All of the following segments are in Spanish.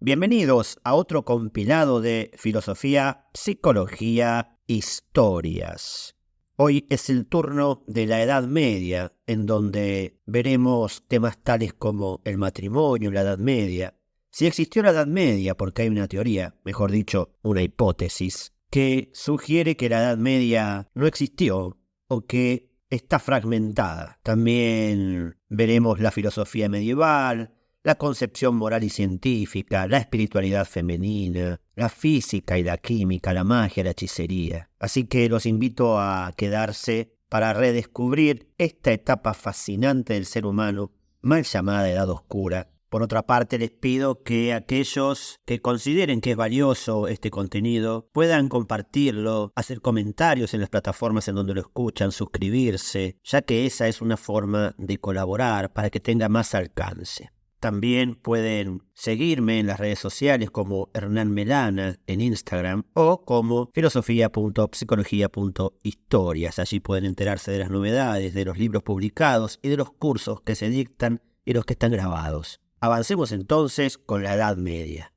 Bienvenidos a otro compilado de filosofía, psicología, historias. Hoy es el turno de la Edad Media, en donde veremos temas tales como el matrimonio en la Edad Media. Si existió la Edad Media, porque hay una teoría, mejor dicho, una hipótesis, que sugiere que la Edad Media no existió o que está fragmentada. También veremos la filosofía medieval, la concepción moral y científica, la espiritualidad femenina, la física y la química, la magia, la hechicería. Así que los invito a quedarse para redescubrir esta etapa fascinante del ser humano, mal llamada Edad Oscura. Por otra parte, les pido que aquellos que consideren que es valioso este contenido puedan compartirlo, hacer comentarios en las plataformas en donde lo escuchan, suscribirse, ya que esa es una forma de colaborar para que tenga más alcance. También pueden seguirme en las redes sociales como Hernán Melana en Instagram o como filosofía.psicología.historias. Allí pueden enterarse de las novedades, de los libros publicados y de los cursos que se dictan y los que están grabados. Avancemos entonces con la Edad Media.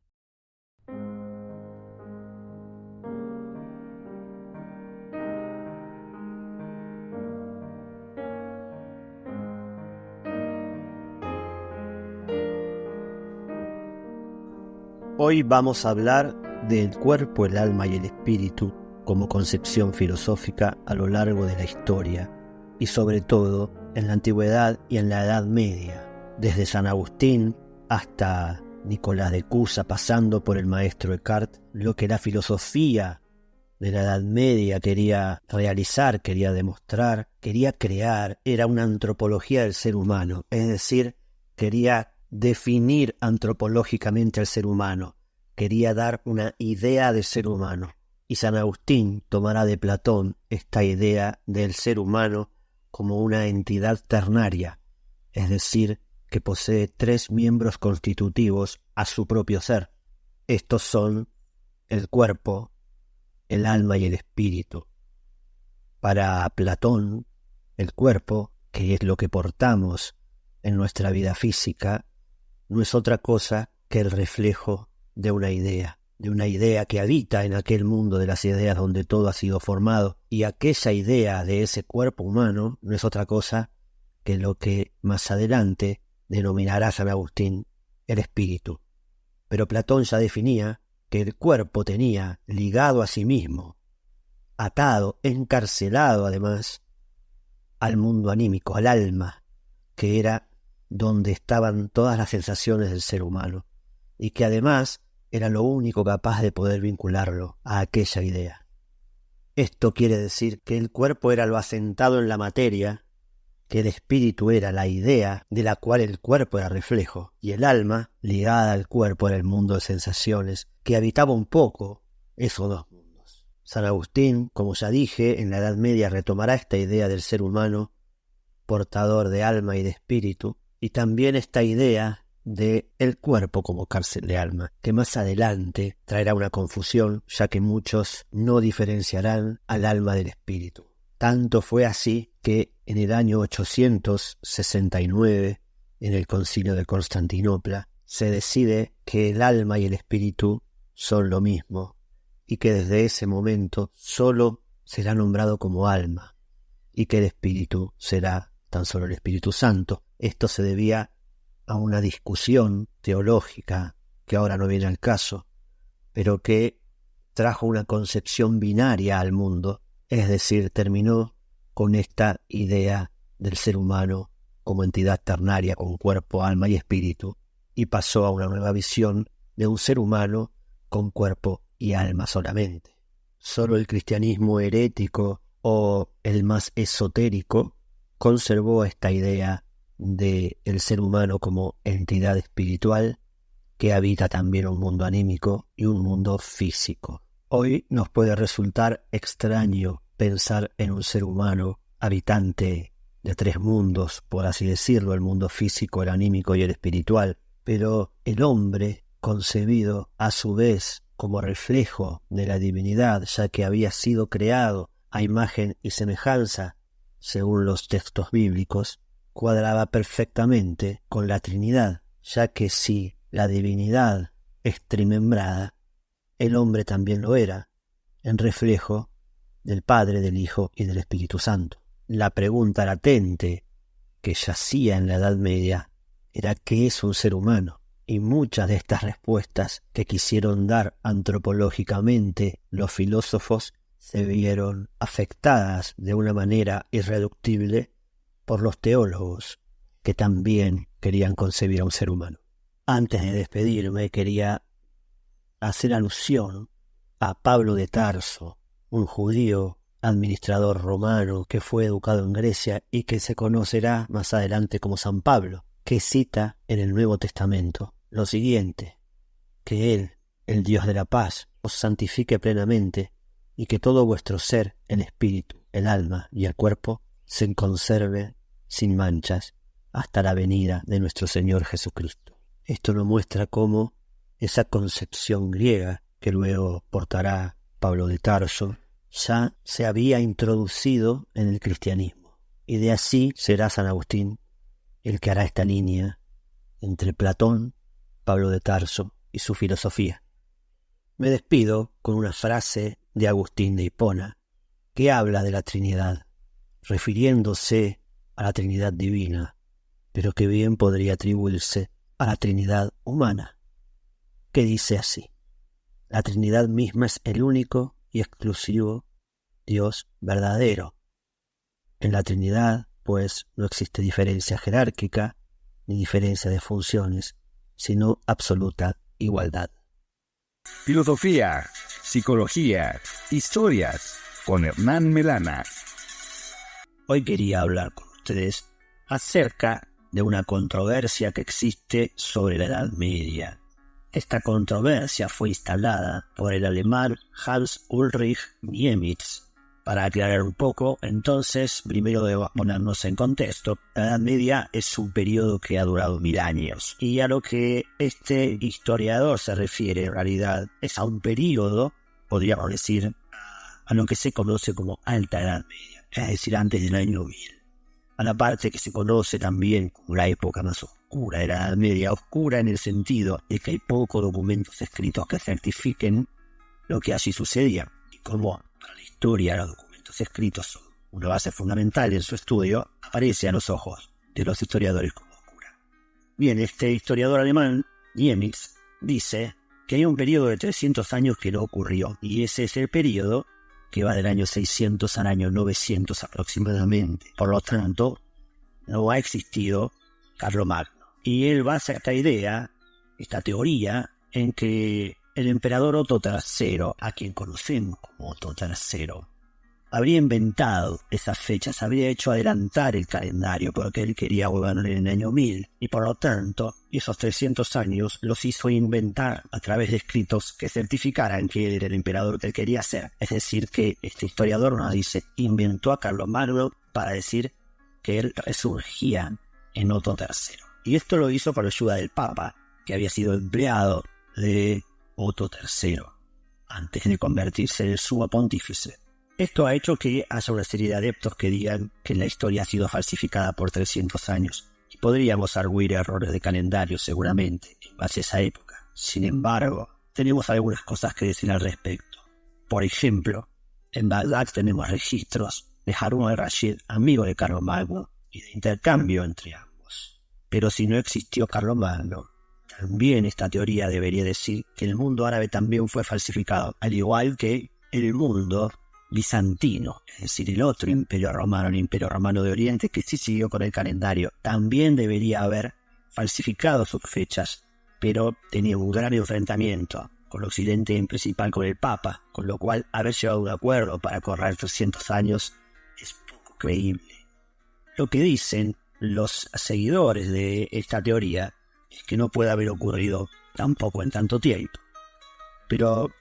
Hoy vamos a hablar del cuerpo, el alma y el espíritu como concepción filosófica a lo largo de la historia y sobre todo en la antigüedad y en la Edad Media, desde San Agustín hasta Nicolás de Cusa, pasando por el maestro Descartes. Lo que la filosofía de la Edad Media quería realizar, quería demostrar, quería crear, era una antropología del ser humano, es decir, quería definir antropológicamente al ser humano, quería dar una idea de ser humano. Y San Agustín tomará de Platón esta idea del ser humano como una entidad ternaria, es decir, que posee 3 miembros constitutivos a su propio ser. Estos son el cuerpo, el alma y el espíritu. Para Platón, el cuerpo, que es lo que portamos en nuestra vida física, no es otra cosa que el reflejo de una idea que habita en aquel mundo de las ideas donde todo ha sido formado, y aquella idea de ese cuerpo humano no es otra cosa que lo que más adelante denominará San Agustín el espíritu. Pero Platón ya definía que el cuerpo tenía ligado a sí mismo, atado, encarcelado además, al mundo anímico, al alma, que era donde estaban todas las sensaciones del ser humano, y que además era lo único capaz de poder vincularlo a aquella idea. Esto quiere decir que el cuerpo era lo asentado en la materia, que el espíritu era la idea de la cual el cuerpo era reflejo, y el alma, ligada al cuerpo, era el mundo de sensaciones, que habitaba un poco esos dos mundos. San Agustín, como ya dije, en la Edad Media retomará esta idea del ser humano, portador de alma y de espíritu, y también esta idea de el cuerpo como cárcel de alma, que más adelante traerá una confusión, ya que muchos no diferenciarán al alma del espíritu. Tanto fue así que en el año 869, en el Concilio de Constantinopla, se decide que el alma y el espíritu son lo mismo, y que desde ese momento solo será nombrado como alma, y que el espíritu será tan solo el Espíritu Santo. Esto se debía a una discusión teológica que ahora no viene al caso, pero que trajo una concepción binaria al mundo, es decir, terminó con esta idea del ser humano como entidad ternaria con cuerpo, alma y espíritu, y pasó a una nueva visión de un ser humano con cuerpo y alma solamente. Solo el cristianismo herético o el más esotérico conservó esta idea de el ser humano como entidad espiritual que habita también un mundo anímico y un mundo físico. Hoy nos puede resultar extraño pensar en un ser humano habitante de 3 mundos, por así decirlo, el mundo físico, el anímico y el espiritual, pero el hombre, concebido a su vez como reflejo de la divinidad, ya que había sido creado a imagen y semejanza, según los textos bíblicos, cuadraba perfectamente con la Trinidad, ya que si la divinidad extrimembrada, el hombre también lo era, en reflejo del Padre, del Hijo y del Espíritu Santo. La pregunta latente que yacía en la Edad Media era ¿qué es un ser humano? Y muchas de estas respuestas que quisieron dar antropológicamente los filósofos se vieron afectadas de una manera irreductible por los teólogos, que también querían concebir a un ser humano. Antes de despedirme, quería hacer alusión a Pablo de Tarso, un judío administrador romano que fue educado en Grecia y que se conocerá más adelante como San Pablo, que cita en el Nuevo Testamento lo siguiente: que Él, el Dios de la paz, os santifique plenamente, y que todo vuestro ser, el espíritu, el alma y el cuerpo, se conserve sin manchas hasta la venida de nuestro Señor Jesucristo. Esto nos muestra cómo esa concepción griega que luego portará Pablo de Tarso ya se había introducido en el cristianismo, y de así será San Agustín el que hará esta línea entre Platón, Pablo de Tarso y su filosofía. Me despido con una frase de Agustín de Hipona que habla de la Trinidad, refiriéndose a la Trinidad divina, pero que bien podría atribuirse a la Trinidad humana, que dice así: la Trinidad misma es el único y exclusivo Dios verdadero. En la Trinidad, pues, no existe diferencia jerárquica ni diferencia de funciones, sino absoluta igualdad. Filosofía, psicología, historias con Hernán Melana. Hoy quería hablar con ustedes acerca de una controversia que existe sobre la Edad Media. Esta controversia fue instalada por el alemán Hans Ulrich Niemitz. Para aclarar un poco, entonces, primero debemos ponernos en contexto. La Edad Media es un periodo que ha durado 1000 años. Y a lo que este historiador se refiere, en realidad, es a un periodo, podríamos decir, a lo que se conoce como Alta Edad Media, es decir, antes del año 1000. A la parte que se conoce también como la época más oscura de la Edad Media, oscura en el sentido de que hay pocos documentos escritos que certifiquen lo que allí sucedía, y como para la historia los documentos escritos son una base fundamental en su estudio, aparece a los ojos de los historiadores como oscura. Bien, este historiador alemán, Niemitz, dice que hay un periodo de 300 años que no ocurrió, y ese es el periodo que va del año 600 al año 900 aproximadamente. Por lo tanto, no ha existido Carlomagno. Y él basa esta idea, esta teoría, en que el emperador Otto III, a quien conocemos como Otto III, habría inventado esas fechas, habría hecho adelantar el calendario porque él quería gobernar en el año 1000, y por lo tanto esos 300 años los hizo inventar a través de escritos que certificaran que él era el emperador que él quería ser. Es decir, que este historiador nos dice, inventó a Carlomagno para decir que él resurgía en Otto III. Y esto lo hizo por ayuda del Papa, que había sido empleado de Otto III antes de convertirse en el sumo pontífice. Esto ha hecho que haya una serie de adeptos que digan que la historia ha sido falsificada por 300 años. Y podríamos arguir errores de calendario seguramente en base a esa época. Sin embargo, tenemos algunas cosas que decir al respecto. Por ejemplo, en Bagdad tenemos registros de Harún al-Rashid, amigo de Carlomagno, y de intercambio entre ambos. Pero si no existió Carlomagno, también esta teoría debería decir que el mundo árabe también fue falsificado, al igual que el mundo bizantino, es decir, el otro imperio romano, el imperio romano de Oriente, que sí siguió con el calendario, también debería haber falsificado sus fechas, pero tenía un gran enfrentamiento con Occidente, en principal con el Papa, con lo cual haber llegado a un acuerdo para correr 300 años es poco creíble. Lo que dicen los seguidores de esta teoría es que no puede haber ocurrido tampoco en tanto tiempo. Pero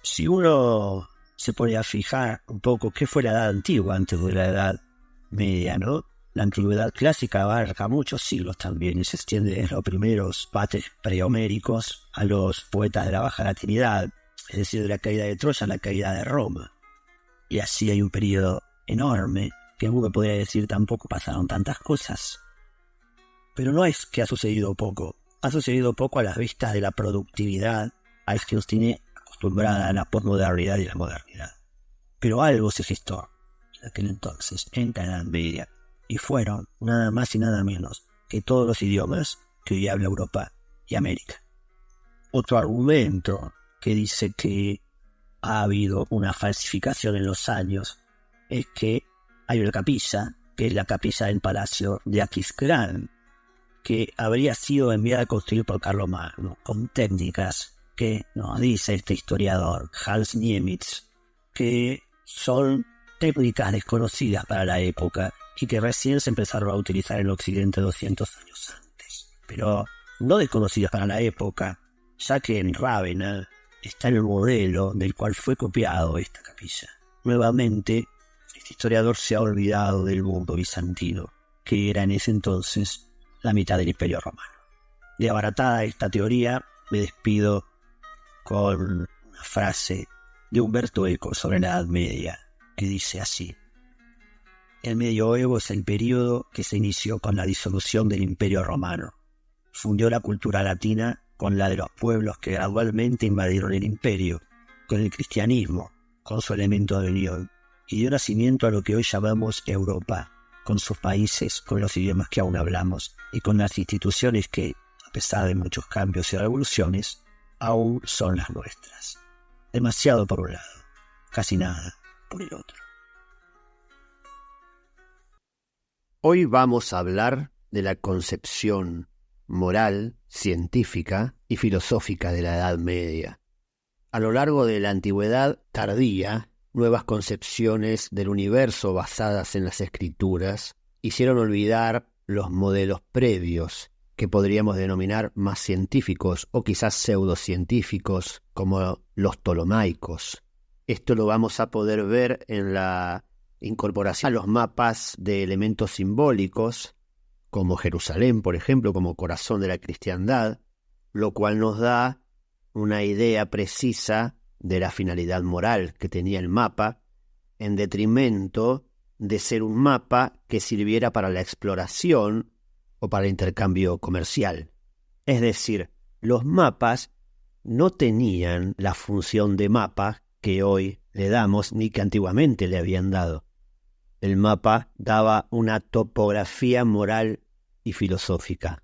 si uno se pone a fijar un poco qué fue la edad antigua antes de la edad media, ¿no? La antigüedad clásica abarca muchos siglos también y se extiende desde los primeros patres prehoméricos a los poetas de la Baja Latinidad, es decir, de la caída de Troya a la caída de Roma. Y así hay un periodo enorme que uno podría decir tampoco pasaron tantas cosas. Pero no es que ha sucedido poco, ha sucedido poco a las vistas de la productividad a que nos tiene acostumbrada a la posmodernidad y la modernidad. Pero algo se gestó en aquel entonces, en la Edad Media, y fueron nada más y nada menos que todos los idiomas que hoy habla Europa y América. Otro argumento que dice que ha habido una falsificación en los años es que hay una capilla, que es la capilla del Palacio de Aquisgrán, que habría sido enviada a construir por Carlomagno, con técnicas que nos dice este historiador, Hans Niemitz, que son técnicas desconocidas para la época y que recién se empezaron a utilizar en Occidente 200 años antes. Pero no desconocidas para la época, ya que en Rávena está el modelo del cual fue copiado esta capilla. Nuevamente, este historiador se ha olvidado del mundo bizantino, que era en ese entonces la mitad del Imperio Romano. De abaratada esta teoría, me despido con una frase de Umberto Eco sobre la Edad Media, que dice así: el Medioevo es el período que se inició con la disolución del Imperio Romano. Fundió la cultura latina con la de los pueblos que gradualmente invadieron el imperio, con el cristianismo, con su elemento de unión, y dio nacimiento a lo que hoy llamamos Europa, con sus países, con los idiomas que aún hablamos, y con las instituciones que, a pesar de muchos cambios y revoluciones, aún son las nuestras. Demasiado por un lado, casi nada por el otro. Hoy vamos a hablar de la concepción moral, científica y filosófica de la Edad Media. A lo largo de la antigüedad tardía, nuevas concepciones del universo basadas en las escrituras hicieron olvidar los modelos previos, que podríamos denominar más científicos o quizás pseudocientíficos, como los ptolomaicos. Esto lo vamos a poder ver en la incorporación a los mapas de elementos simbólicos, como Jerusalén, por ejemplo, como corazón de la cristiandad, lo cual nos da una idea precisa de la finalidad moral que tenía el mapa, en detrimento de ser un mapa que sirviera para la exploración o para el intercambio comercial. Es decir, los mapas no tenían la función de mapa que hoy le damos ni que antiguamente le habían dado. El mapa daba una topografía moral y filosófica,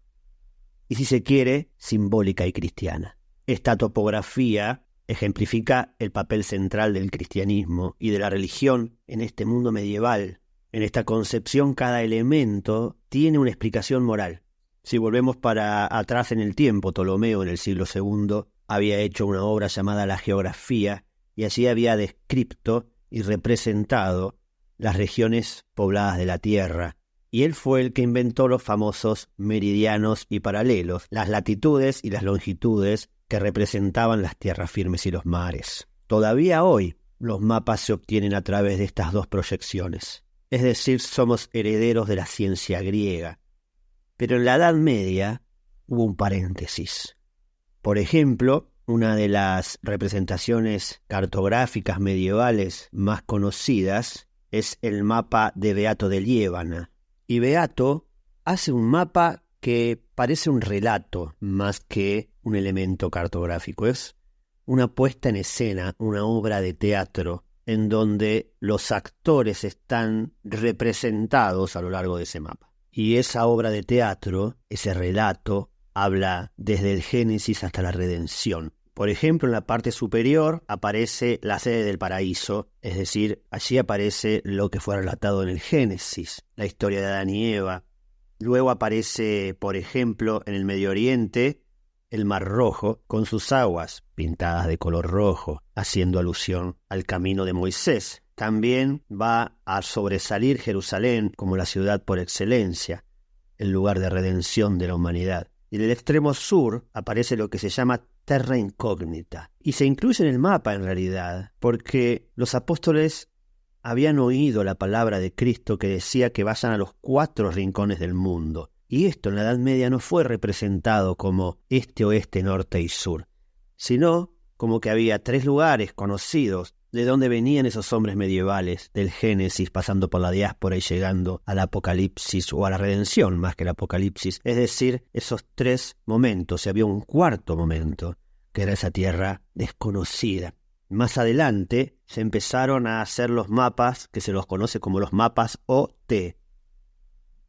y si se quiere, simbólica y cristiana. Esta topografía ejemplifica el papel central del cristianismo y de la religión en este mundo medieval. En esta concepción, cada elemento tiene una explicación moral. Si volvemos para atrás en el tiempo, Ptolomeo en el siglo II había hecho una obra llamada La Geografía, y allí había descrito y representado las regiones pobladas de la Tierra, y él fue el que inventó los famosos meridianos y paralelos, las latitudes y las longitudes que representaban las tierras firmes y los mares. Todavía hoy los mapas se obtienen a través de estas dos proyecciones, es decir, somos herederos de la ciencia griega. Pero en la Edad Media hubo un paréntesis. Por ejemplo, una de las representaciones cartográficas medievales más conocidas es el mapa de Beato de Liébana. Y Beato hace un mapa que parece un relato más que un elemento cartográfico. Es una puesta en escena, una obra de teatro, en donde los actores están representados a lo largo de ese mapa. Y esa obra de teatro, ese relato, habla desde el Génesis hasta la redención. Por ejemplo, en la parte superior aparece la sede del paraíso, es decir, allí aparece lo que fue relatado en el Génesis, la historia de Adán y Eva. Luego aparece, por ejemplo, en el Medio Oriente, el Mar Rojo, con sus aguas pintadas de color rojo, haciendo alusión al camino de Moisés. También va a sobresalir Jerusalén como la ciudad por excelencia, el lugar de redención de la humanidad. Y en el extremo sur aparece lo que se llama Terra Incógnita, y se incluye en el mapa en realidad, porque los apóstoles habían oído la palabra de Cristo que decía que vayan a los 4 rincones del mundo, y esto en la Edad Media no fue representado como este, oeste, norte y sur, sino como que había 3 lugares conocidos de dónde venían esos hombres medievales, del Génesis, pasando por la diáspora y llegando al Apocalipsis o a la redención más que el Apocalipsis. Es decir, esos 3 momentos, y había un cuarto momento, que era esa tierra desconocida. Más adelante se empezaron a hacer los mapas, que se los conoce como los mapas OT.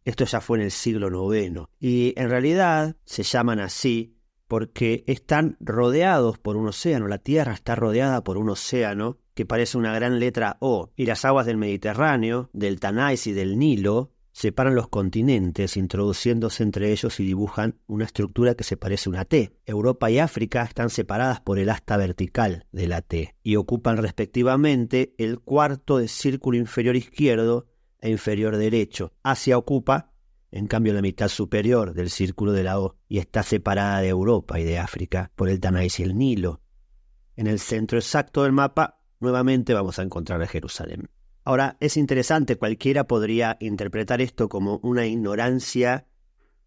Esto ya fue en el siglo IX, y en realidad se llaman así porque están rodeados por un océano. La Tierra está rodeada por un océano que parece una gran letra O, y las aguas del Mediterráneo, del Tanais y del Nilo separan los continentes, introduciéndose entre ellos y dibujan una estructura que se parece a una T. Europa y África están separadas por el asta vertical de la T y ocupan respectivamente el cuarto del círculo inferior izquierdo e inferior derecho. Asia ocupa, en cambio, la mitad superior del círculo de la O, y está separada de Europa y de África por el Tanais y el Nilo. En el centro exacto del mapa, nuevamente vamos a encontrar a Jerusalén. Ahora, es interesante, cualquiera podría interpretar esto como una ignorancia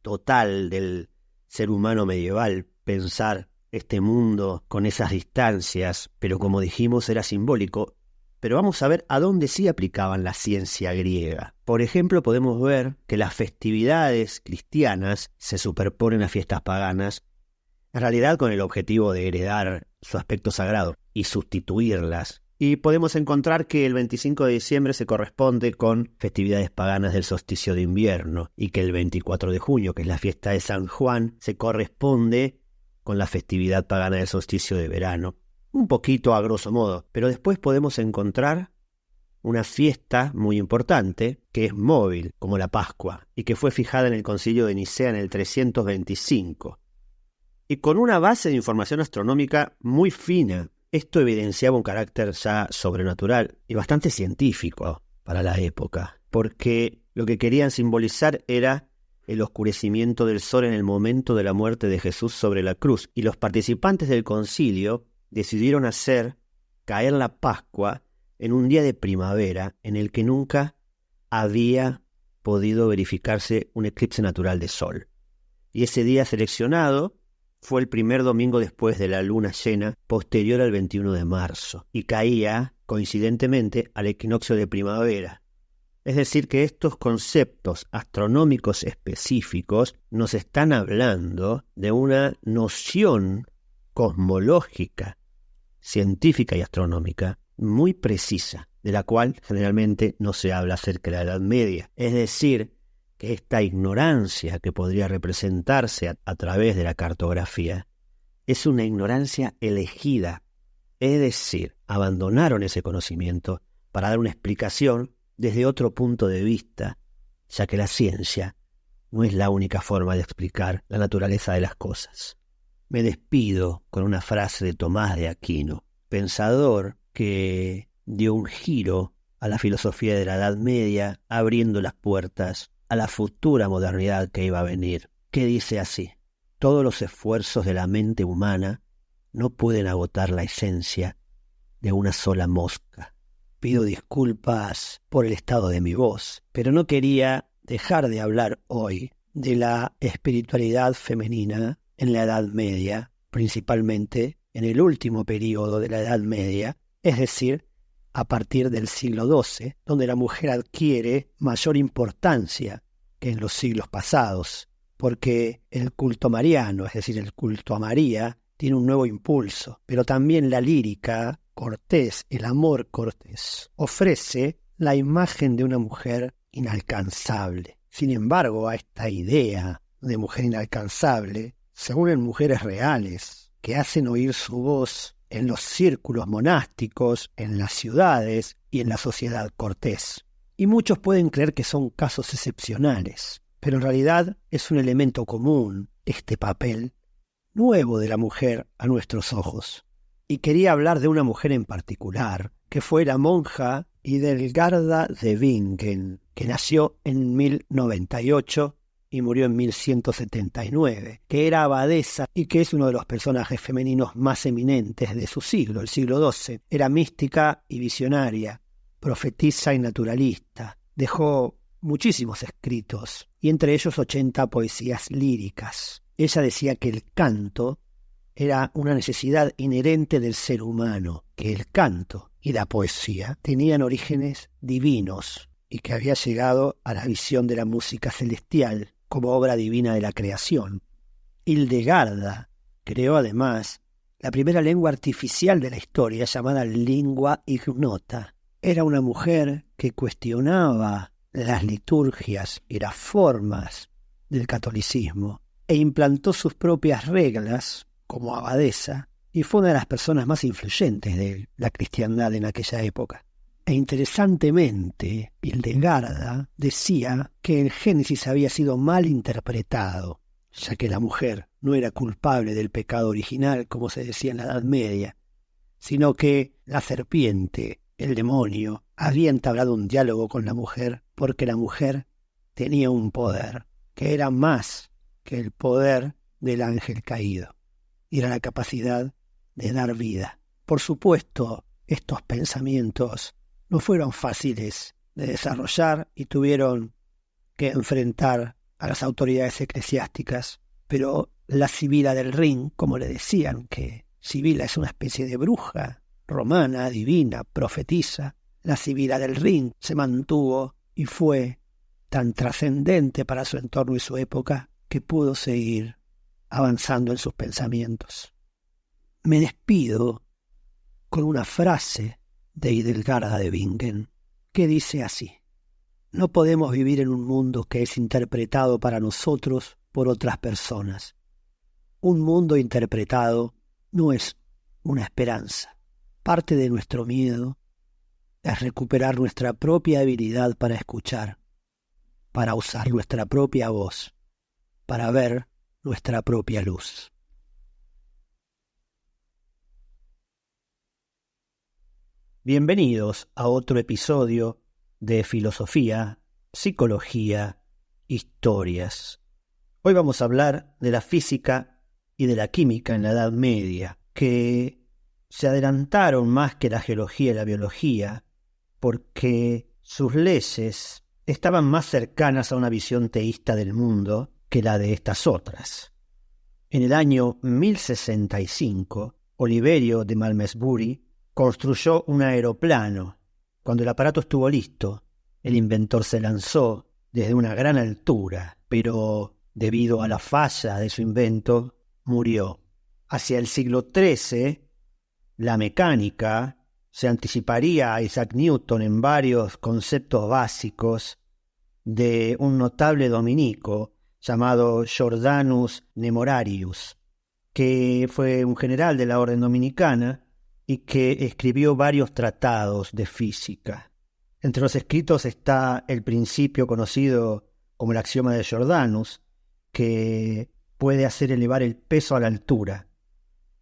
total del ser humano medieval, pensar este mundo con esas distancias, pero como dijimos era simbólico. Pero vamos a ver a dónde sí aplicaban la ciencia griega. Por ejemplo, podemos ver que las festividades cristianas se superponen a fiestas paganas, en realidad con el objetivo de heredar su aspecto sagrado y sustituirlas. Y podemos encontrar que el 25 de diciembre se corresponde con festividades paganas del solsticio de invierno, y que el 24 de junio, que es la fiesta de San Juan, se corresponde con la festividad pagana del solsticio de verano. Un poquito a grosso modo, pero después podemos encontrar una fiesta muy importante que es móvil, como la Pascua, y que fue fijada en el Concilio de Nicea en el 325. Y con una base de información astronómica muy fina. Esto evidenciaba un carácter ya sobrenatural y bastante científico para la época, porque lo que querían simbolizar era el oscurecimiento del sol en el momento de la muerte de Jesús sobre la cruz, y los participantes del concilio decidieron hacer caer la Pascua en un día de primavera en el que nunca había podido verificarse un eclipse natural de sol. Y ese día seleccionado fue el primer domingo después de la luna llena, posterior al 21 de marzo, y caía, coincidentemente, al equinoccio de primavera. Es decir, que estos conceptos astronómicos específicos nos están hablando de una noción cosmológica, científica y astronómica muy precisa, de la cual generalmente no se habla acerca de la Edad Media. Es decir, que esta ignorancia que podría representarse a través de la cartografía es una ignorancia elegida. Es decir, abandonaron ese conocimiento para dar una explicación desde otro punto de vista, ya que la ciencia no es la única forma de explicar la naturaleza de las cosas. Me despido con una frase de Tomás de Aquino, pensador que dio un giro a la filosofía de la Edad Media, abriendo las puertas a la futura modernidad que iba a venir, que dice así: todos los esfuerzos de la mente humana no pueden agotar la esencia de una sola mosca. Pido disculpas por el estado de mi voz, pero no quería dejar de hablar hoy de la espiritualidad femenina en la Edad Media, principalmente en el último período de la Edad Media, es decir, a partir del siglo XII, donde la mujer adquiere mayor importancia que en los siglos pasados, porque el culto mariano, es decir, el culto a María, tiene un nuevo impulso, pero también la lírica cortés, el amor cortés, ofrece la imagen de una mujer inalcanzable. Sin embargo, a esta idea de mujer inalcanzable se unen mujeres reales que hacen oír su voz en los círculos monásticos, en las ciudades y en la sociedad cortés. Y muchos pueden creer que son casos excepcionales, pero en realidad es un elemento común este papel nuevo de la mujer a nuestros ojos. Y quería hablar de una mujer en particular, que fue la monja Hildegarda de Bingen, que nació en 1098 y murió en 1179, que era abadesa y que es uno de los personajes femeninos más eminentes de su siglo, el siglo XII. Era mística y visionaria, profetisa y naturalista. Dejó muchísimos escritos, y entre ellos 80 poesías líricas. Ella decía que el canto era una necesidad inherente del ser humano, que el canto y la poesía tenían orígenes divinos y que había llegado a la visión de la música celestial como obra divina de la creación. Hildegarda creó además la primera lengua artificial de la historia, llamada lingua ignota. Era una mujer que cuestionaba las liturgias y las formas del catolicismo e implantó sus propias reglas como abadesa y fue una de las personas más influyentes de la cristiandad en aquella época. E interesantemente, Hildegarda decía que el Génesis había sido mal interpretado, ya que la mujer no era culpable del pecado original, como se decía en la Edad Media, sino que la serpiente, el demonio, había entablado un diálogo con la mujer porque la mujer tenía un poder que era más que el poder del ángel caído, y era la capacidad de dar vida. Por supuesto, estos pensamientos no fueron fáciles de desarrollar y tuvieron que enfrentar a las autoridades eclesiásticas, pero la Sibila del Rin, como le decían, que Sibila es una especie de bruja romana, divina, profetisa, la Sibila del Rin se mantuvo y fue tan trascendente para su entorno y su época que pudo seguir avanzando en sus pensamientos. Me despido con una frase de Hildegarda de Bingen que dice así: no podemos vivir en un mundo que es interpretado para nosotros por otras personas. Un mundo interpretado no es una esperanza. Parte de nuestro miedo es recuperar nuestra propia habilidad para escuchar, para usar nuestra propia voz, para ver nuestra propia luz. Bienvenidos a otro episodio de Filosofía, Psicología, Historias. Hoy vamos a hablar de la física y de la química en la Edad Media, que se adelantaron más que la geología y la biología, porque sus leyes estaban más cercanas a una visión teísta del mundo que la de estas otras. En el año 1065, Oliverio de Malmesbury construyó un aeroplano. Cuando el aparato estuvo listo, el inventor se lanzó desde una gran altura, pero debido a la falla de su invento, murió. Hacia el siglo XIII, la mecánica se anticiparía a Isaac Newton en varios conceptos básicos de un notable dominico llamado Jordanus Nemorarius, que fue un general de la orden dominicana y que escribió varios tratados de física. Entre los escritos está el principio conocido como el axioma de Jordanus, que puede hacer elevar el peso a la altura.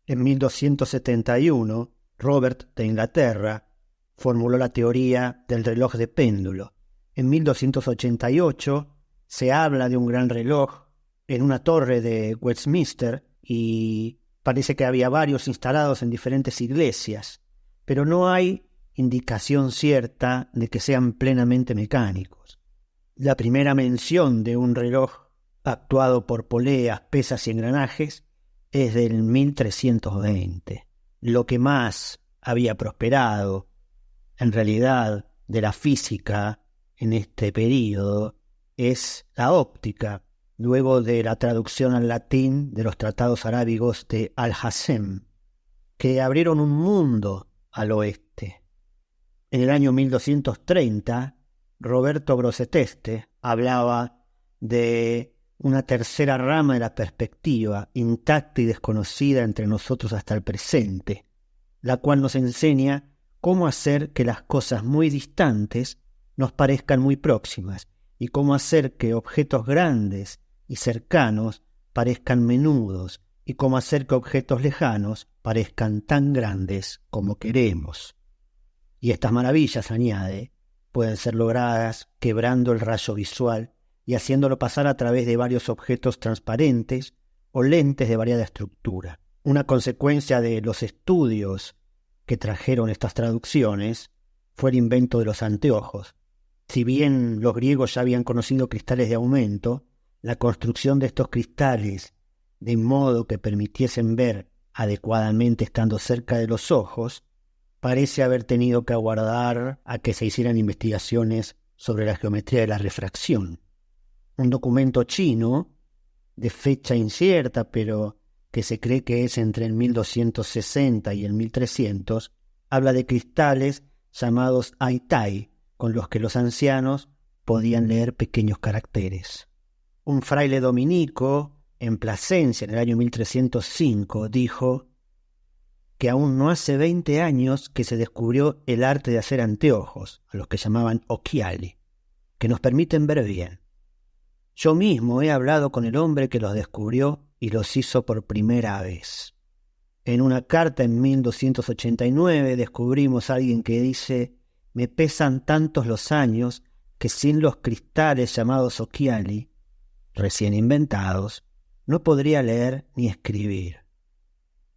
En 1271, Robert de Inglaterra formuló la teoría del reloj de péndulo. En 1288 se habla de un gran reloj en una torre de Westminster y parece que había varios instalados en diferentes iglesias, pero no hay indicación cierta de que sean plenamente mecánicos. La primera mención de un reloj actuado por poleas, pesas y engranajes es del 1320. Lo que más había prosperado, en realidad, de la física en este período es la óptica, luego de la traducción al latín de los tratados arábigos de Al-Hassem, que abrieron un mundo al oeste. En el año 1230, Roberto Grosseteste hablaba de una tercera rama de la perspectiva, intacta y desconocida entre nosotros hasta el presente, la cual nos enseña cómo hacer que las cosas muy distantes nos parezcan muy próximas y cómo hacer que objetos grandes y cercanos parezcan menudos y cómo hacer que objetos lejanos parezcan tan grandes como queremos. Y estas maravillas, añade, pueden ser logradas quebrando el rayo visual y haciéndolo pasar a través de varios objetos transparentes o lentes de variada estructura. Una consecuencia de los estudios que trajeron estas traducciones fue el invento de los anteojos. Si bien los griegos ya habían conocido cristales de aumento, la construcción de estos cristales de modo que permitiesen ver adecuadamente estando cerca de los ojos, parece haber tenido que aguardar a que se hicieran investigaciones sobre la geometría de la refracción. Un documento chino, de fecha incierta, pero que se cree que es entre el 1260 y el 1300, habla de cristales llamados aitai, con los que los ancianos podían leer pequeños caracteres. Un fraile dominico, en Plasencia, en el año 1305, dijo que aún no hace 20 años que se descubrió el arte de hacer anteojos, a los que llamaban occhiali, que nos permiten ver bien. Yo mismo he hablado con el hombre que los descubrió y los hizo por primera vez. En una carta en 1289 descubrimos a alguien que dice: «Me pesan tantos los años que sin los cristales llamados occhiali, recién inventados, no podría leer ni escribir».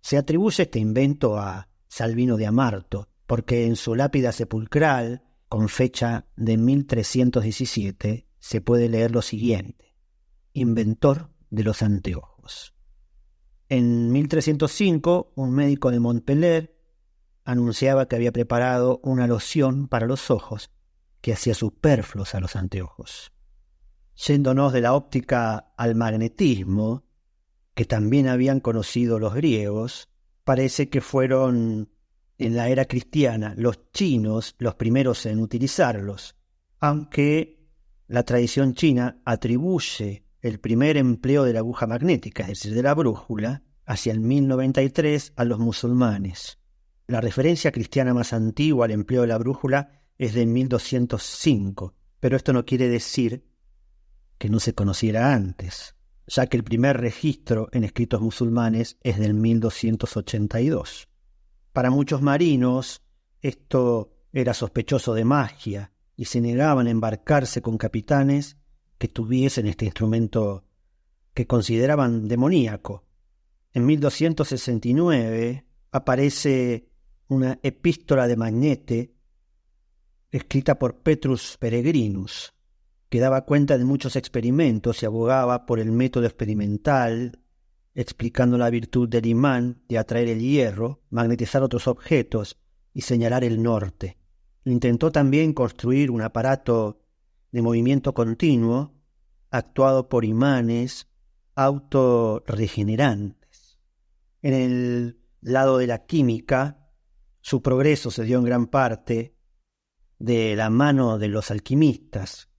Se atribuye este invento a Salvino de Amarto, porque en su lápida sepulcral, con fecha de 1317, se puede leer lo siguiente: inventor de los anteojos. En 1305, un médico de Montpellier anunciaba que había preparado una loción para los ojos que hacía superfluos a los anteojos. Yéndonos de la óptica al magnetismo, que también habían conocido los griegos, parece que fueron en la era cristiana los chinos los primeros en utilizarlos, aunque la tradición china atribuye el primer empleo de la aguja magnética, es decir, de la brújula, hacia el 1093 a los musulmanes. La referencia cristiana más antigua al empleo de la brújula es de 1205, pero esto no quiere decir que no se conociera antes, ya que el primer registro en escritos musulmanes es del 1282. Para muchos marinos esto era sospechoso de magia y se negaban a embarcarse con capitanes que tuviesen este instrumento que consideraban demoníaco. En 1269 aparece una epístola de Magnete escrita por Petrus Peregrinus, que daba cuenta de muchos experimentos y abogaba por el método experimental, explicando la virtud del imán de atraer el hierro, magnetizar otros objetos y señalar el norte. Intentó también construir un aparato de movimiento continuo actuado por imanes autorregenerantes. En el lado de la química, su progreso se dio en gran parte de la mano de los alquimistas,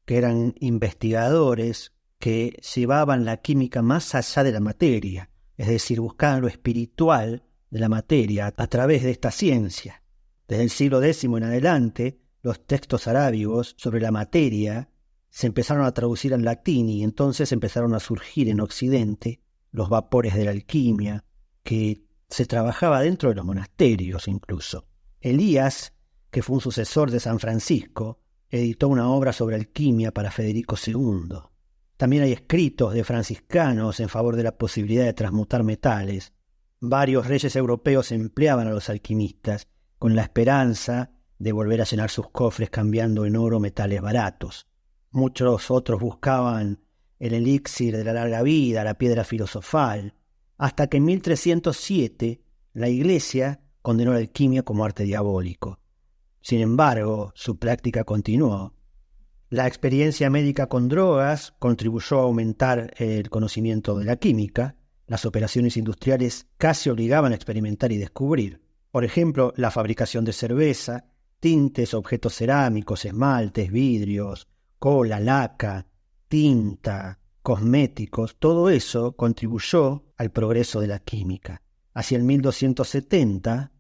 que eran investigadores que llevaban la química más allá de la materia, es decir, buscaban lo espiritual de la materia a través de esta ciencia. Desde el siglo X en adelante, los textos arábigos sobre la materia se empezaron a traducir al latín y entonces empezaron a surgir en Occidente los vapores de la alquimia, que se trabajaba dentro de los monasterios incluso. Elías, que fue un sucesor de San Francisco, editó una obra sobre alquimia para Federico II. También hay escritos de franciscanos en favor de la posibilidad de transmutar metales. Varios reyes europeos empleaban a los alquimistas con la esperanza de volver a llenar sus cofres cambiando en oro metales baratos. Muchos otros buscaban el elixir de la larga vida, la piedra filosofal, hasta que en 1307 la Iglesia condenó la alquimia como arte diabólico. Sin embargo, su práctica continuó. La experiencia médica con drogas contribuyó a aumentar el conocimiento de la química. Las operaciones industriales casi obligaban a experimentar y descubrir. Por ejemplo, la fabricación de cerveza, tintes, objetos cerámicos, esmaltes, vidrios, cola, laca, tinta, cosméticos, todo eso contribuyó al progreso de la química. Hacia el 1270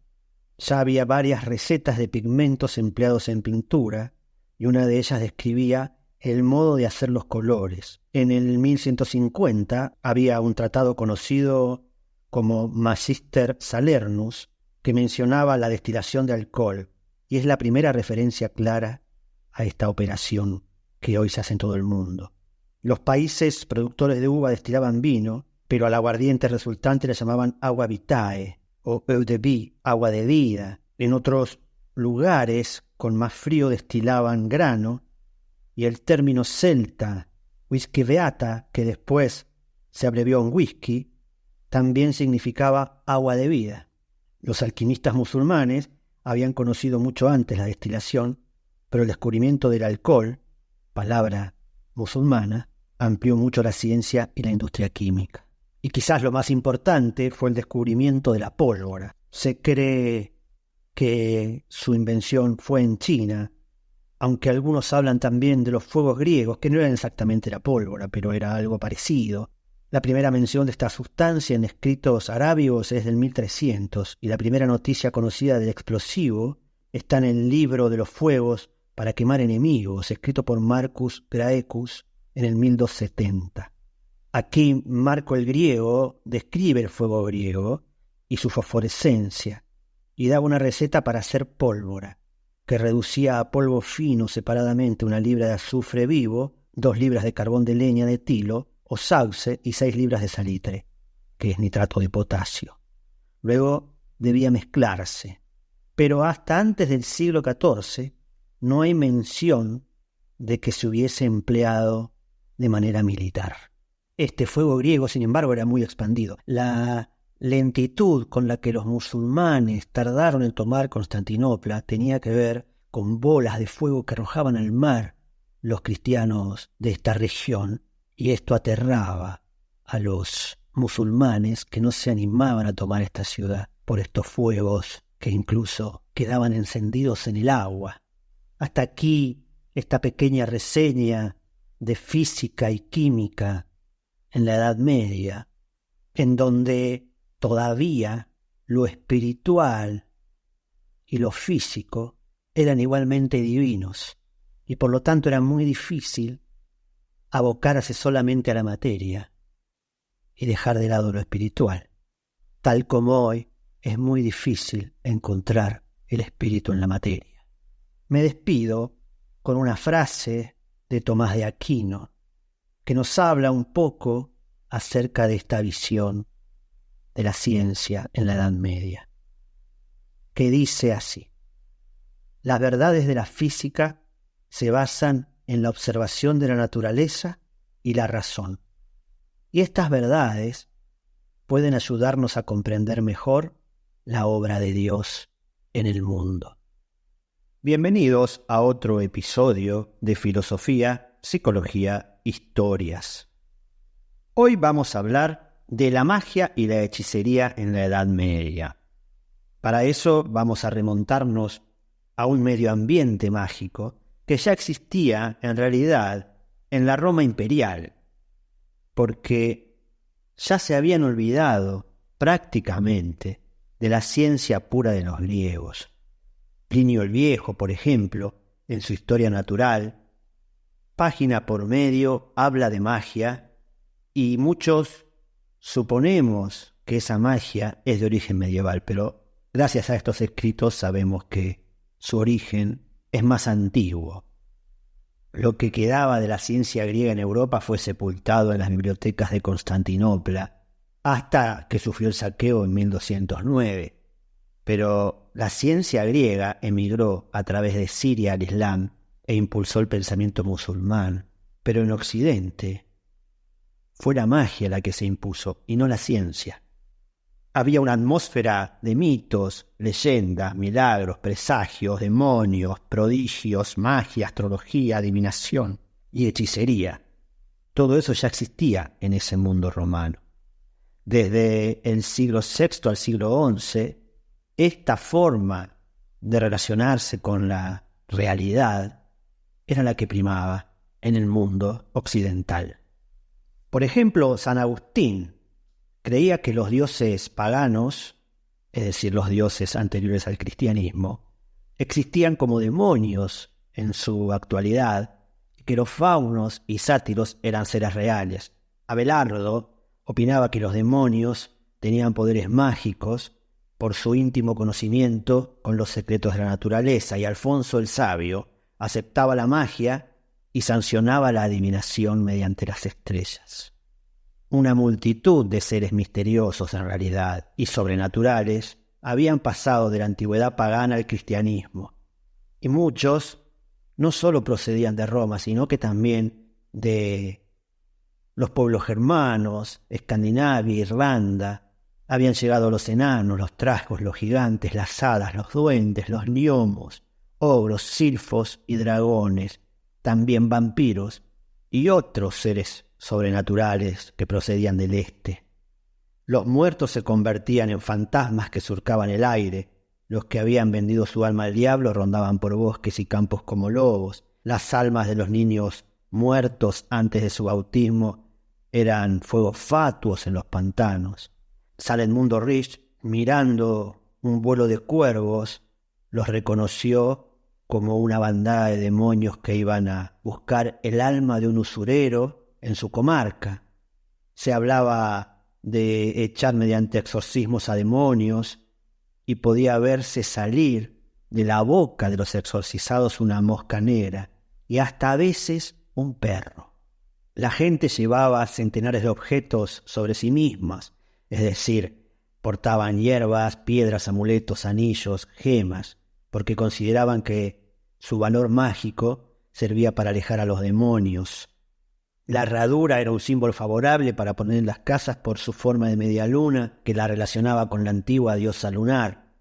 ya había varias recetas de pigmentos empleados en pintura y una de ellas describía el modo de hacer los colores. En el 1150 había un tratado conocido como Magister Salernus que mencionaba la destilación de alcohol y es la primera referencia clara a esta operación que hoy se hace en todo el mundo. Los países productores de uva destilaban vino, pero al aguardiente resultante le llamaban agua vitae o eau de vie, agua de vida. En otros lugares con más frío destilaban grano, y el término celta, whisky beata, que después se abrevió en whisky, también significaba agua de vida. Los alquimistas musulmanes habían conocido mucho antes la destilación, pero el descubrimiento del alcohol, palabra musulmana, amplió mucho la ciencia y la industria química. Y quizás lo más importante fue el descubrimiento de la pólvora. Se cree que su invención fue en China, aunque algunos hablan también de los fuegos griegos, que no eran exactamente la pólvora, pero era algo parecido. La primera mención de esta sustancia en escritos arábigos es del 1300, y la primera noticia conocida del explosivo está en el libro de los fuegos para quemar enemigos, escrito por Marcus Graecus en el 1270. Aquí Marco el Griego describe el fuego griego y su fosforescencia, y daba una receta para hacer pólvora, que reducía a polvo fino separadamente 1 libra de azufre vivo, 2 libras de carbón de leña de tilo o sauce y 6 libras de salitre, que es nitrato de potasio. Luego debía mezclarse, pero hasta antes del siglo XIV no hay mención de que se hubiese empleado de manera militar. Este fuego griego, sin embargo, era muy expandido. La lentitud con la que los musulmanes tardaron en tomar Constantinopla tenía que ver con bolas de fuego que arrojaban al mar los cristianos de esta región, y esto aterraba a los musulmanes que no se animaban a tomar esta ciudad por estos fuegos que incluso quedaban encendidos en el agua. Hasta aquí esta pequeña reseña de física y química en la Edad Media, en donde todavía lo espiritual y lo físico eran igualmente divinos, y por lo tanto era muy difícil abocarse solamente a la materia y dejar de lado lo espiritual, tal como hoy es muy difícil encontrar el espíritu en la materia. Me despido con una frase de Tomás de Aquino, que nos habla un poco acerca de esta visión de la ciencia en la Edad Media, que dice así: las verdades de la física se basan en la observación de la naturaleza y la razón, y estas verdades pueden ayudarnos a comprender mejor la obra de Dios en el mundo. Bienvenidos a otro episodio de Filosofía, Psicología, Historias. Hoy vamos a hablar de la magia y la hechicería en la Edad Media. Para eso vamos a remontarnos a un medio ambiente mágico que ya existía en realidad en la Roma imperial, porque ya se habían olvidado prácticamente de la ciencia pura de los griegos. Plinio el Viejo, por ejemplo, en su Historia Natural, página por medio habla de magia, y muchos suponemos que esa magia es de origen medieval, pero gracias a estos escritos sabemos que su origen es más antiguo. Lo que quedaba de la ciencia griega en Europa fue sepultado en las bibliotecas de Constantinopla hasta que sufrió el saqueo en 1209. Pero la ciencia griega emigró a través de Siria al Islam e impulsó el pensamiento musulmán. Pero en Occidente fue la magia la que se impuso y no la ciencia. Había una atmósfera de mitos, leyendas, milagros, presagios, demonios, prodigios, magia, astrología, adivinación y hechicería. Todo eso ya existía en ese mundo romano. Desde el siglo VI al siglo XI, esta forma de relacionarse con la realidad era la que primaba en el mundo occidental. Por ejemplo, San Agustín creía que los dioses paganos, es decir, los dioses anteriores al cristianismo, existían como demonios en su actualidad, y que los faunos y sátiros eran seres reales. Abelardo opinaba que los demonios tenían poderes mágicos por su íntimo conocimiento con los secretos de la naturaleza, y Alfonso el Sabio aceptaba la magia y sancionaba la adivinación mediante las estrellas. Una multitud de seres misteriosos en realidad y sobrenaturales habían pasado de la antigüedad pagana al cristianismo, y muchos no solo procedían de Roma, sino que también de los pueblos germanos, Escandinavia, Irlanda. Habían llegado los enanos, los trasgos, los gigantes, las hadas, los duendes, los gnomos, ogros, silfos y dragones, también vampiros y otros seres sobrenaturales que procedían del este. Los muertos se convertían en fantasmas que surcaban el aire. Los que habían vendido su alma al diablo rondaban por bosques y campos como lobos. Las almas de los niños muertos antes de su bautismo eran fuegos fatuos en los pantanos. San Edmundo Rich, mirando un vuelo de cuervos, los reconoció como una bandada de demonios que iban a buscar el alma de un usurero en su comarca. Se hablaba de echar mediante exorcismos a demonios y podía verse salir de la boca de los exorcizados una mosca negra y hasta a veces un perro. La gente llevaba centenares de objetos sobre sí mismas, es decir, portaban hierbas, piedras, amuletos, anillos, gemas, porque consideraban que su valor mágico servía para alejar a los demonios. La herradura era un símbolo favorable para poner en las casas por su forma de media luna que la relacionaba con la antigua diosa lunar.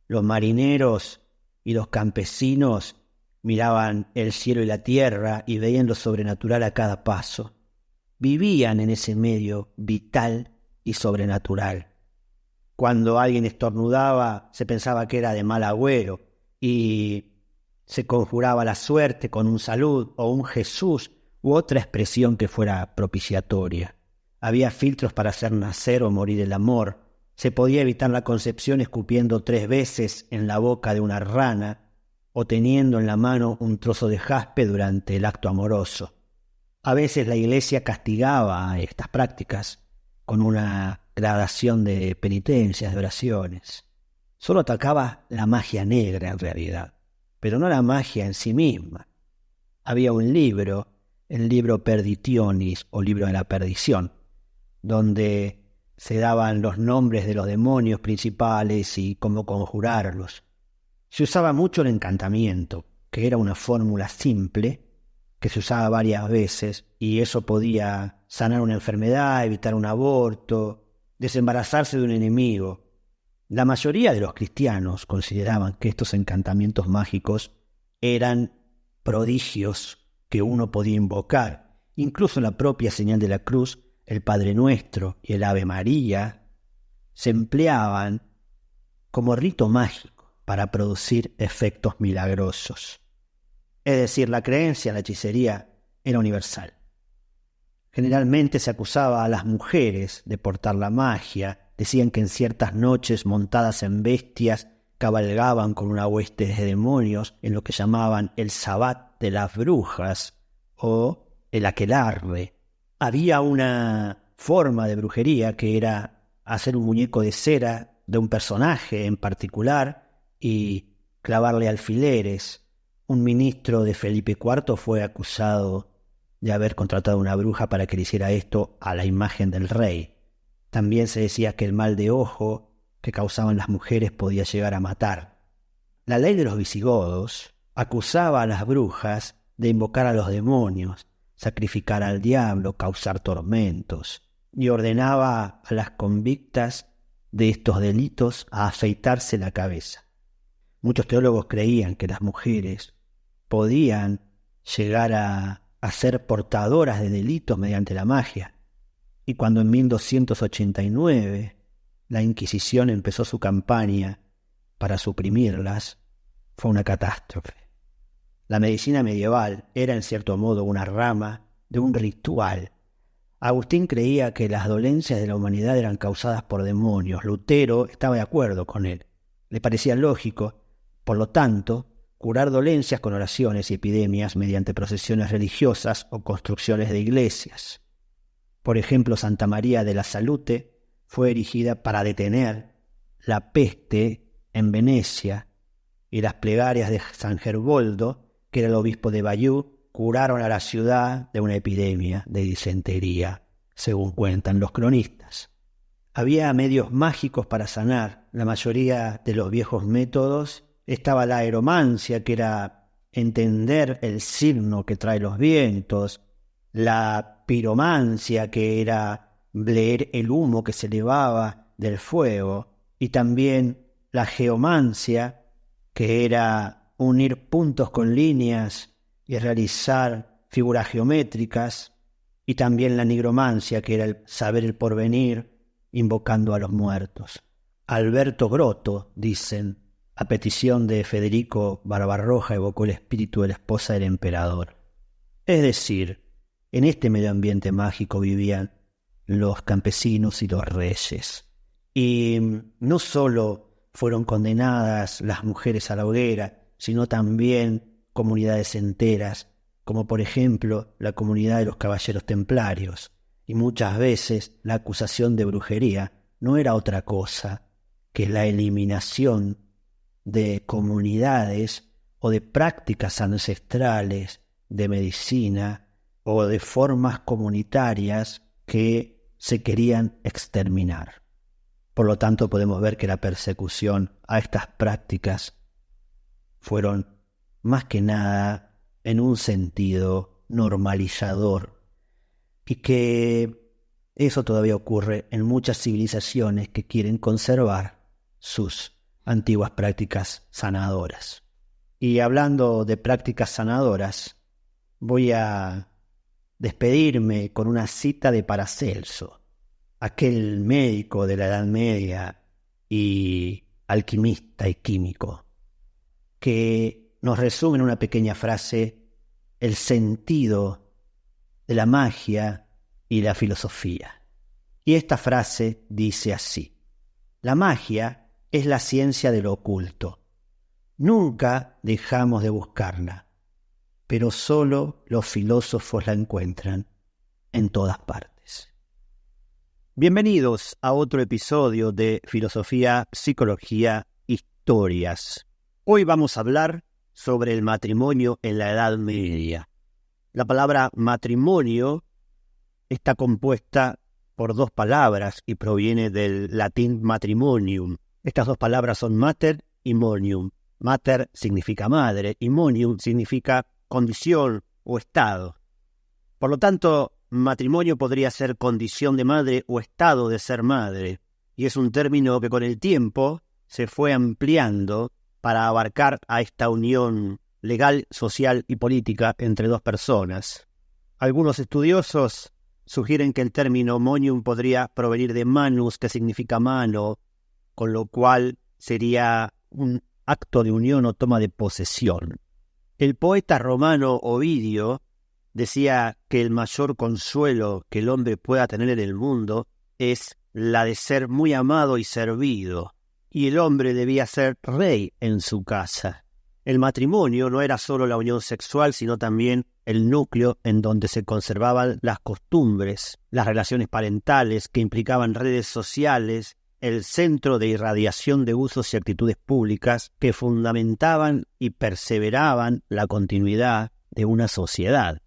Los marineros y los campesinos miraban el cielo y la tierra y veían lo sobrenatural a cada paso. Vivían en ese medio vital y sobrenatural. Cuando alguien estornudaba, se pensaba que era de mal agüero y se conjuraba la suerte con un salud o un Jesús u otra expresión que fuera propiciatoria. Había filtros para hacer nacer o morir el amor. Se podía evitar la concepción escupiendo 3 veces en la boca de una rana o teniendo en la mano un trozo de jaspe durante el acto amoroso. A veces la Iglesia castigaba estas prácticas con una gradación de penitencias, de oraciones. Solo atacaba la magia negra en realidad, pero no la magia en sí misma. Había un libro, el libro Perditionis o libro de la perdición, donde se daban los nombres de los demonios principales y cómo conjurarlos. Se usaba mucho el encantamiento, que era una fórmula simple que se usaba varias veces y eso podía sanar una enfermedad, evitar un aborto, desembarazarse de un enemigo. La mayoría de los cristianos consideraban que estos encantamientos mágicos eran prodigios que uno podía invocar. Incluso la propia señal de la cruz, el Padre Nuestro y el Ave María, se empleaban como rito mágico para producir efectos milagrosos. Es decir, la creencia en la hechicería era universal. Generalmente se acusaba a las mujeres de portar la magia. Decían que en ciertas noches, montadas en bestias, cabalgaban con una hueste de demonios en lo que llamaban el sabbat de las brujas o el aquelarre. Había una forma de brujería que era hacer un muñeco de cera de un personaje en particular y clavarle alfileres. Un ministro de Felipe IV fue acusado de haber contratado una bruja para que le hiciera esto a la imagen del rey. También se decía que el mal de ojo que causaban las mujeres podía llegar a matar. La ley de los visigodos acusaba a las brujas de invocar a los demonios, sacrificar al diablo, causar tormentos, y ordenaba a las convictas de estos delitos a afeitarse la cabeza. Muchos teólogos creían que las mujeres podían llegar a ser portadoras de delitos mediante la magia, y cuando en 1289 la Inquisición empezó su campaña para suprimirlas, fue una catástrofe. La medicina medieval era en cierto modo una rama de un ritual. Agustín creía que las dolencias de la humanidad eran causadas por demonios. Lutero estaba de acuerdo con él. Le parecía lógico, por lo tanto, curar dolencias con oraciones y epidemias mediante procesiones religiosas o construcciones de iglesias. Por ejemplo, Santa María de la Salute fue erigida para detener la peste en Venecia y las plegarias de San Gerboldo, que era el obispo de Bayeux, curaron a la ciudad de una epidemia de disentería, según cuentan los cronistas. Había medios mágicos para sanar. La mayoría de los viejos métodos estaba la aeromancia, que era entender el signo que trae los vientos, la la piromancia, que era leer el humo que se elevaba del fuego, y también la geomancia, que era unir puntos con líneas y realizar figuras geométricas, y también la nigromancia, que era el saber el porvenir, invocando a los muertos. Alberto Grotto, dicen, a petición de Federico Barbarroja, evocó el espíritu de la esposa del emperador. Es decir, en este medio ambiente mágico vivían los campesinos y los reyes. Y no solo fueron condenadas las mujeres a la hoguera, sino también comunidades enteras, como por ejemplo la comunidad de los caballeros templarios. Y muchas veces la acusación de brujería no era otra cosa que la eliminación de comunidades o de prácticas ancestrales de medicina o de formas comunitarias que se querían exterminar. Por lo tanto, podemos ver que la persecución a estas prácticas fueron más que nada en un sentido normalizador, y que eso todavía ocurre en muchas civilizaciones que quieren conservar sus antiguas prácticas sanadoras. Y hablando de prácticas sanadoras, voy a despedirme con una cita de Paracelso, aquel médico de la Edad Media y alquimista y químico, que nos resume en una pequeña frase el sentido de la magia y la filosofía. Y esta frase dice así: la magia es la ciencia de lo oculto. Nunca dejamos de buscarla, pero solo los filósofos la encuentran en todas partes. Bienvenidos a otro episodio de Filosofía, Psicología, Historias. Hoy vamos a hablar sobre el matrimonio en la Edad Media. La palabra matrimonio está compuesta por dos palabras y proviene del latín matrimonium. Estas dos palabras son mater y monium. Mater significa madre y monium significa condición o estado. Por lo tanto, matrimonio podría ser condición de madre o estado de ser madre, y es un término que con el tiempo se fue ampliando para abarcar a esta unión legal, social y política entre dos personas. Algunos estudiosos sugieren que el término monium podría provenir de manus, que significa mano, con lo cual sería un acto de unión o toma de posesión. El poeta romano Ovidio decía que el mayor consuelo que el hombre pueda tener en el mundo es la de ser muy amado y servido, y el hombre debía ser rey en su casa. El matrimonio no era solo la unión sexual, sino también el núcleo en donde se conservaban las costumbres, las relaciones parentales que implicaban redes sociales, el centro de irradiación de usos y actitudes públicas que fundamentaban y perseveraban la continuidad de una sociedad.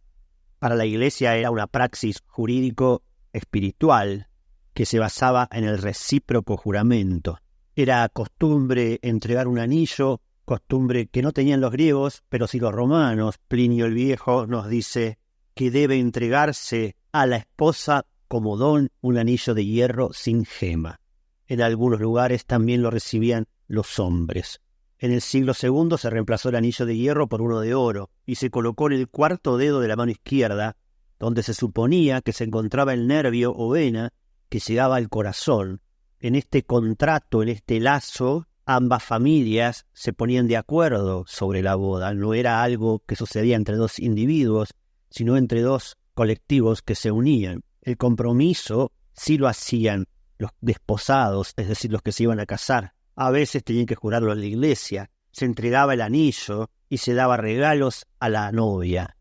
Para la Iglesia era una praxis jurídico-espiritual que se basaba en el recíproco juramento. Era costumbre entregar un anillo, costumbre que no tenían los griegos, pero sí los romanos. Plinio el Viejo nos dice que debe entregarse a la esposa como don un anillo de hierro sin gema. En algunos lugares también lo recibían los hombres. En el siglo II se reemplazó el anillo de hierro por uno de oro y se colocó en el cuarto dedo de la mano izquierda, donde se suponía que se encontraba el nervio o vena que llegaba al corazón. En este contrato, en este lazo, ambas familias se ponían de acuerdo sobre la boda. No era algo que sucedía entre dos individuos, sino entre dos colectivos que se unían. El compromiso sí lo hacían los desposados, es decir, los que se iban a casar. A veces tenían que jurarlo en la iglesia. Se entregaba el anillo y se daba regalos a la novia.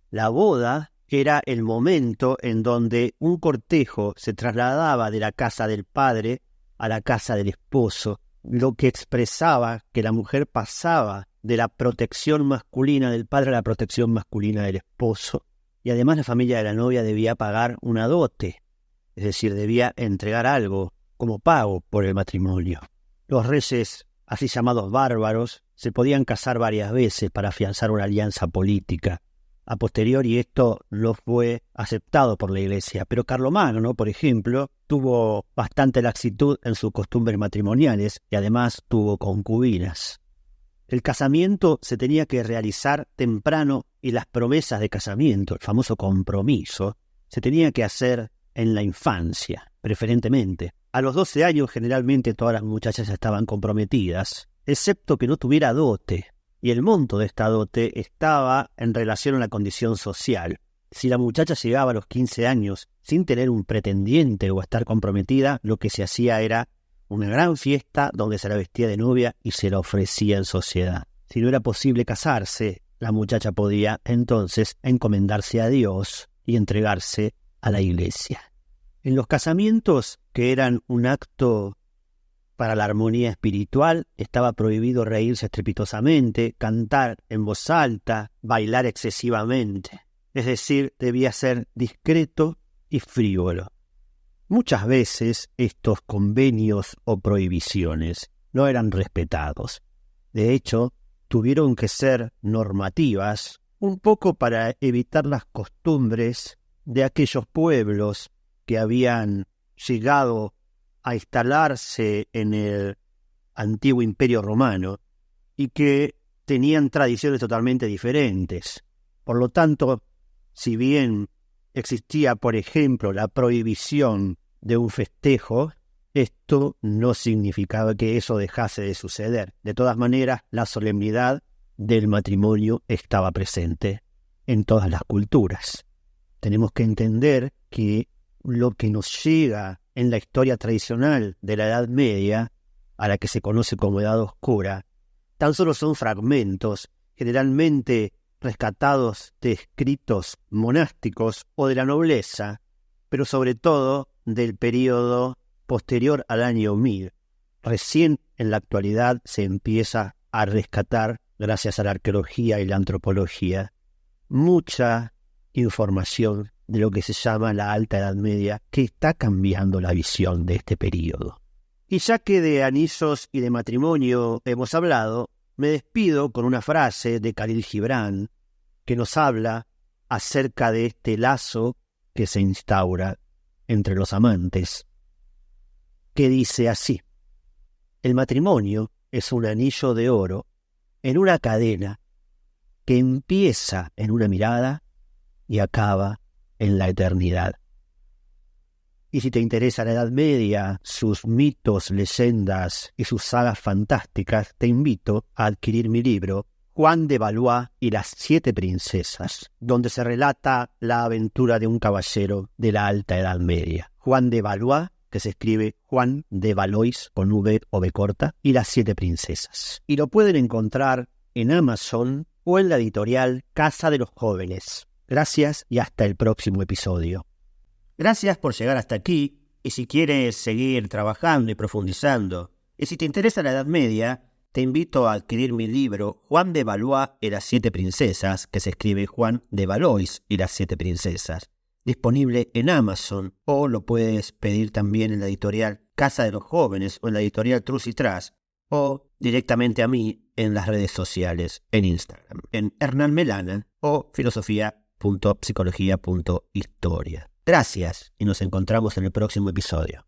La boda era el momento en donde un cortejo se trasladaba de la casa del padre a la casa del esposo, lo que expresaba que la mujer pasaba de la protección masculina del padre a la protección masculina del esposo. Y además la familia de la novia debía pagar una dote, es decir, debía entregar algo como pago por el matrimonio. Los reyes, así llamados bárbaros, se podían casar varias veces para afianzar una alianza política. A posteriori esto no fue aceptado por la Iglesia, pero Carlomagno, por ejemplo, tuvo bastante laxitud en sus costumbres matrimoniales y además tuvo concubinas. El casamiento se tenía que realizar temprano y las promesas de casamiento, el famoso compromiso, se tenía que hacer en la infancia, preferentemente. A los 12 años generalmente todas las muchachas estaban comprometidas, excepto que no tuviera dote, y el monto de esta dote estaba en relación a la condición social. Si la muchacha llegaba a los 15 años sin tener un pretendiente o estar comprometida, lo que se hacía era una gran fiesta donde se la vestía de novia y se la ofrecía en sociedad. Si no era posible casarse, la muchacha podía entonces encomendarse a Dios y entregarse a la Iglesia. En los casamientos, que eran un acto para la armonía espiritual, estaba prohibido reírse estrepitosamente, cantar en voz alta, bailar excesivamente. Es decir, debía ser discreto y frívolo. Muchas veces estos convenios o prohibiciones no eran respetados. De hecho, tuvieron que ser normativas, un poco para evitar las costumbres de aquellos pueblos que habían llegado a instalarse en el antiguo Imperio Romano y que tenían tradiciones totalmente diferentes. Por lo tanto, si bien existía, por ejemplo, la prohibición de un festejo, esto no significaba que eso dejase de suceder. De todas maneras, la solemnidad del matrimonio estaba presente en todas las culturas. Tenemos que entender que lo que nos llega en la historia tradicional de la Edad Media, a la que se conoce como Edad Oscura, tan solo son fragmentos, generalmente rescatados de escritos monásticos o de la nobleza, pero sobre todo del período posterior al año 1000. Recién en la actualidad se empieza a rescatar, gracias a la arqueología y la antropología, mucha información de lo que se llama la Alta Edad Media, que está cambiando la visión de este período. Y ya que de anillos y de matrimonio hemos hablado, me despido con una frase de Khalil Gibran que nos habla acerca de este lazo que se instaura entre los amantes, que dice así: el matrimonio es un anillo de oro en una cadena que empieza en una mirada y acaba en la eternidad. Y si te interesa la Edad Media, sus mitos, leyendas y sus sagas fantásticas, te invito a adquirir mi libro Juan de Valois y las 7 princesas, donde se relata la aventura de un caballero de la Alta Edad Media. Juan de Valois, que se escribe Juan de Valois con V o V corta, y las 7 princesas. Y lo pueden encontrar en Amazon o en la editorial Casa de los Jóvenes. Gracias y hasta el próximo episodio. Gracias por llegar hasta aquí, y si quieres seguir trabajando y profundizando, y si te interesa la Edad Media, te invito a adquirir mi libro Juan de Valois y las 7 princesas, que se escribe Juan de Valois y las 7 princesas, disponible en Amazon, o lo puedes pedir también en la editorial Casa de los Jóvenes o en la editorial Trus y Tras, o directamente a mí en las redes sociales, en Instagram, en Hernán Melana o filosofía.psicología.historia. Gracias y nos encontramos en el próximo episodio.